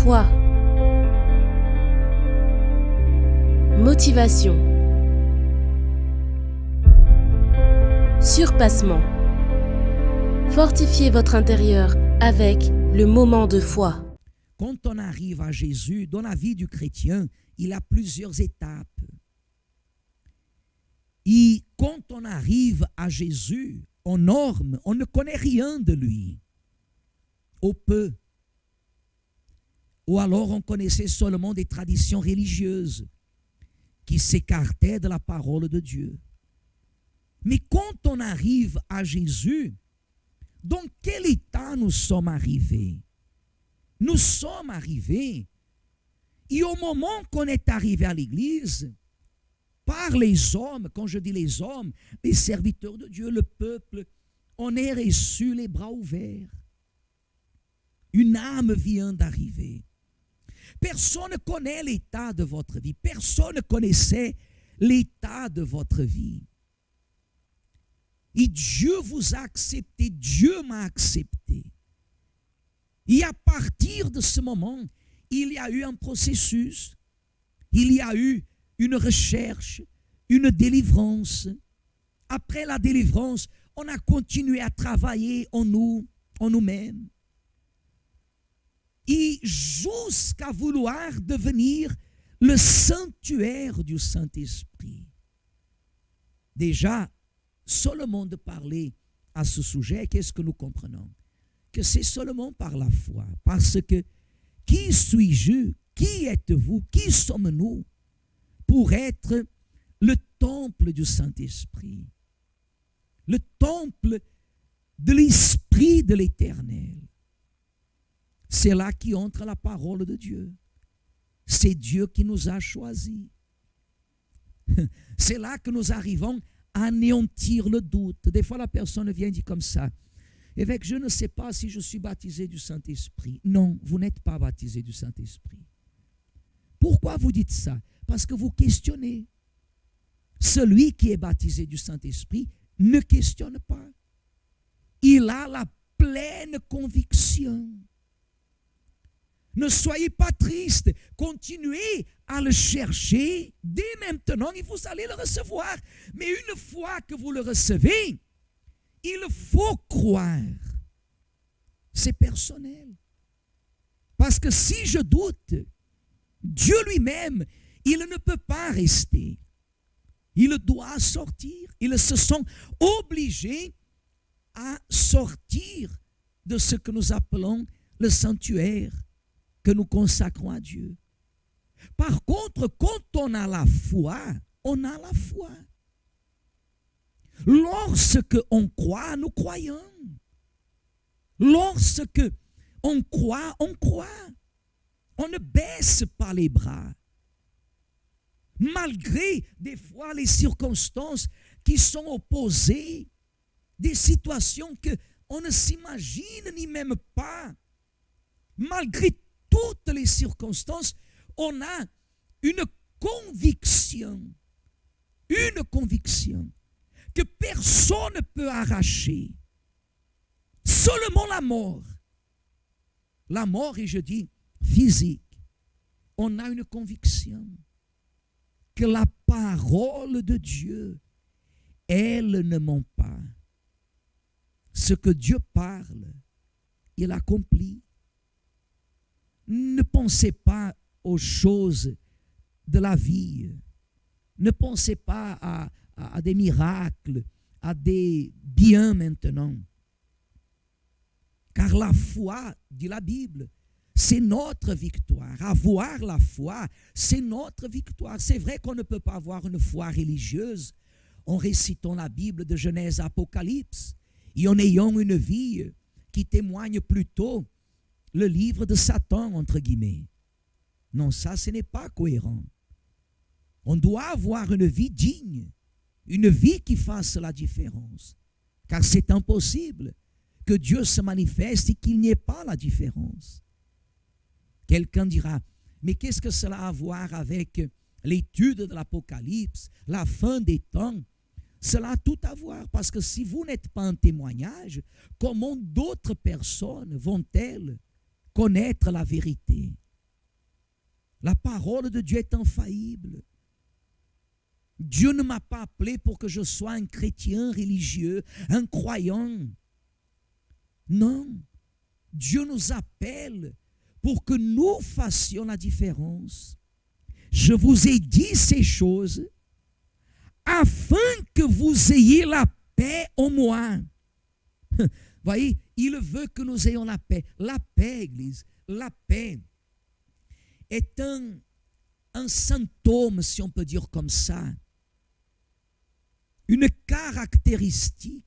Foi. Motivation. Surpassement. Fortifiez votre intérieur avec le moment de foi. Quand on arrive à Jésus, dans la vie du chrétien, il a plusieurs étapes. Et quand on arrive à Jésus, en norme, on ne connaît rien de lui, ou peu. Ou alors on connaissait seulement des traditions religieuses qui s'écartaient de la parole de Dieu. Mais quand on arrive à Jésus, dans quel état nous sommes arrivés? Nous sommes arrivés, et au moment qu'on est arrivé à l'église, par les hommes, quand je dis les hommes, les serviteurs de Dieu, le peuple, on est reçu les bras ouverts. Une âme vient d'arriver. Personne ne connaît l'état de votre vie. Personne ne connaissait l'état de votre vie. Et Dieu vous a accepté, Dieu m'a accepté. Et à partir de ce moment, il y a eu un processus, il y a eu une recherche, une délivrance. Après la délivrance, on a continué à travailler en nous-mêmes. Et jusqu'à vouloir devenir le sanctuaire du Saint-Esprit. Déjà, seulement de parler à ce sujet, qu'est-ce que nous comprenons? Que c'est seulement par la foi. Parce que qui suis-je? Qui êtes-vous? Qui sommes-nous pour être le temple du Saint-Esprit? Le temple de l'Esprit de l'Éternel. C'est là qu'entre la parole de Dieu. C'est Dieu qui nous a choisis. C'est là que nous arrivons à anéantir le doute. Des fois, la personne vient et dit comme ça: évêque, je ne sais pas si je suis baptisé du Saint-Esprit. Non, vous n'êtes pas baptisé du Saint-Esprit. Pourquoi vous dites ça? Parce que vous questionnez. Celui qui est baptisé du Saint-Esprit ne questionne pas. Il a la pleine conviction. Ne soyez pas tristes, continuez à le chercher dès maintenant et vous allez le recevoir. Mais une fois que vous le recevez, il faut croire. C'est personnel. Parce que si je doute, Dieu lui-même, il ne peut pas rester. Il doit sortir. Ils se sont obligés à sortir de ce que nous appelons le sanctuaire que nous consacrons à Dieu. Par contre, quand on a la foi, on a la foi. Lorsque on croit, nous croyons. Lorsque on croit, on croit. On ne baisse pas les bras. Malgré des fois les circonstances qui sont opposées, des situations qu'on ne s'imagine ni même pas. Malgré toutes les circonstances, on a une conviction que personne ne peut arracher. Seulement la mort. La mort, et je dis physique. On a une conviction que la parole de Dieu, elle ne ment pas. Ce que Dieu parle, il accomplit. Ne pensez pas aux choses de la vie. Ne pensez pas à des miracles, à des biens maintenant. Car la foi, dit la Bible, c'est notre victoire. Avoir la foi, c'est notre victoire. C'est vrai qu'on ne peut pas avoir une foi religieuse en récitant la Bible de Genèse à Apocalypse et en ayant une vie qui témoigne plutôt le livre de Satan, entre guillemets. Non, ça, ce n'est pas cohérent. On doit avoir une vie digne, une vie qui fasse la différence. Car c'est impossible que Dieu se manifeste et qu'il n'y ait pas la différence. Quelqu'un dira, mais qu'est-ce que cela a à voir avec l'étude de l'Apocalypse, la fin des temps? Cela a tout à voir, parce que si vous n'êtes pas un témoignage, comment d'autres personnes vont-elles connaître la vérité? La parole de Dieu est infaillible. Dieu ne m'a pas appelé pour que je sois un chrétien religieux, un croyant. Non, Dieu nous appelle pour que nous fassions la différence. Je vous ai dit ces choses afin que vous ayez la paix en moi. Voyez, il veut que nous ayons la paix. La paix, Église, la paix est un symptôme, si on peut dire comme ça, une caractéristique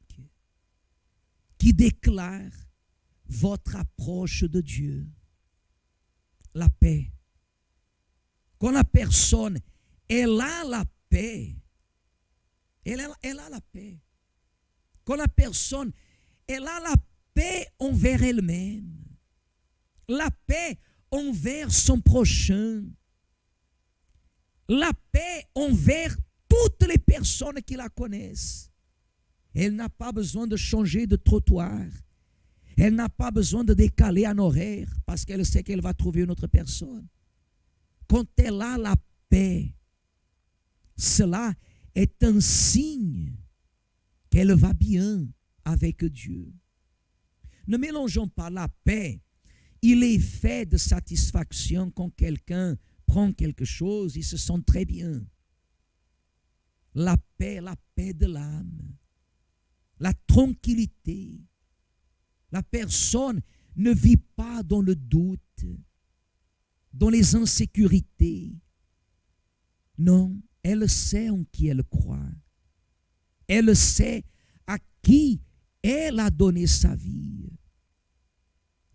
qui déclare votre approche de Dieu. La paix. Quand la personne, elle a la paix, elle a la paix. Quand la personne, elle a la paix envers elle-même, la paix envers son prochain, la paix envers toutes les personnes qui la connaissent. Elle n'a pas besoin de changer de trottoir. Elle n'a pas besoin de décaler un horaire parce qu'elle sait qu'elle va trouver une autre personne. Quand elle a la paix, cela est un signe qu'elle va bien avec Dieu. Ne mélangeons pas la paix et l'effet de satisfaction quand quelqu'un prend quelque chose, il se sent très bien. La paix de l'âme, la tranquillité. La personne ne vit pas dans le doute, dans les insécurités. Non, elle sait en qui elle croit. Elle sait à qui elle a donné sa vie.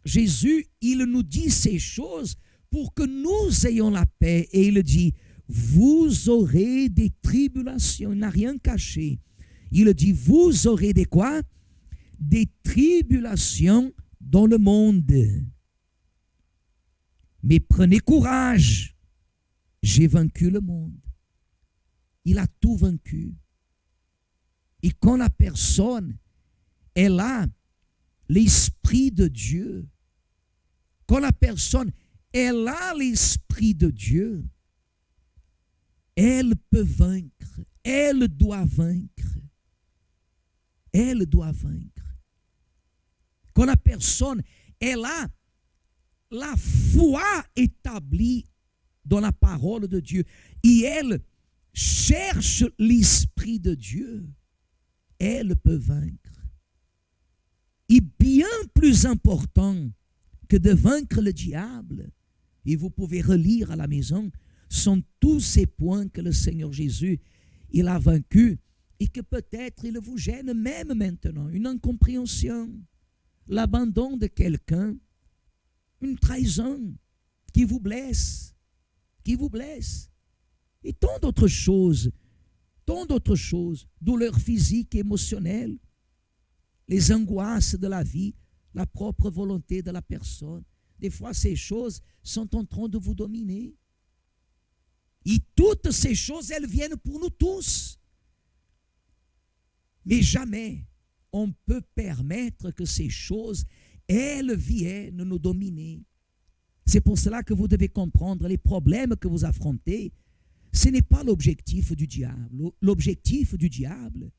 Jésus, il nous dit ces choses pour que nous ayons la paix. Et il dit, vous aurez des tribulations. Il n'a rien caché. Il dit, vous aurez des quoi? Des tribulations dans le monde. Mais prenez courage. J'ai vaincu le monde. Il a tout vaincu. Et quand la personne, elle a l'Esprit de Dieu, quand la personne, elle a l'Esprit de Dieu, elle peut vaincre. Elle doit vaincre. Elle doit vaincre. Quand la personne, elle a la foi établie dans la parole de Dieu et elle cherche l'Esprit de Dieu, elle peut vaincre. Et bien plus important que de vaincre le diable, et vous pouvez relire à la maison, sont tous ces points que le Seigneur Jésus, il a vaincu et que peut-être il vous gêne même maintenant. Une incompréhension, l'abandon de quelqu'un, une trahison qui vous blesse, et tant d'autres choses, douleurs physiques et émotionnelles, les angoisses de la vie, la propre volonté de la personne. Des fois, ces choses sont en train de vous dominer. Et toutes ces choses, elles viennent pour nous tous. Mais jamais on peut permettre que ces choses, elles viennent nous dominer. C'est pour cela que vous devez comprendre les problèmes que vous affrontez. Ce n'est pas l'objectif du diable. L'objectif du diable,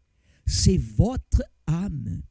c'est votre âme.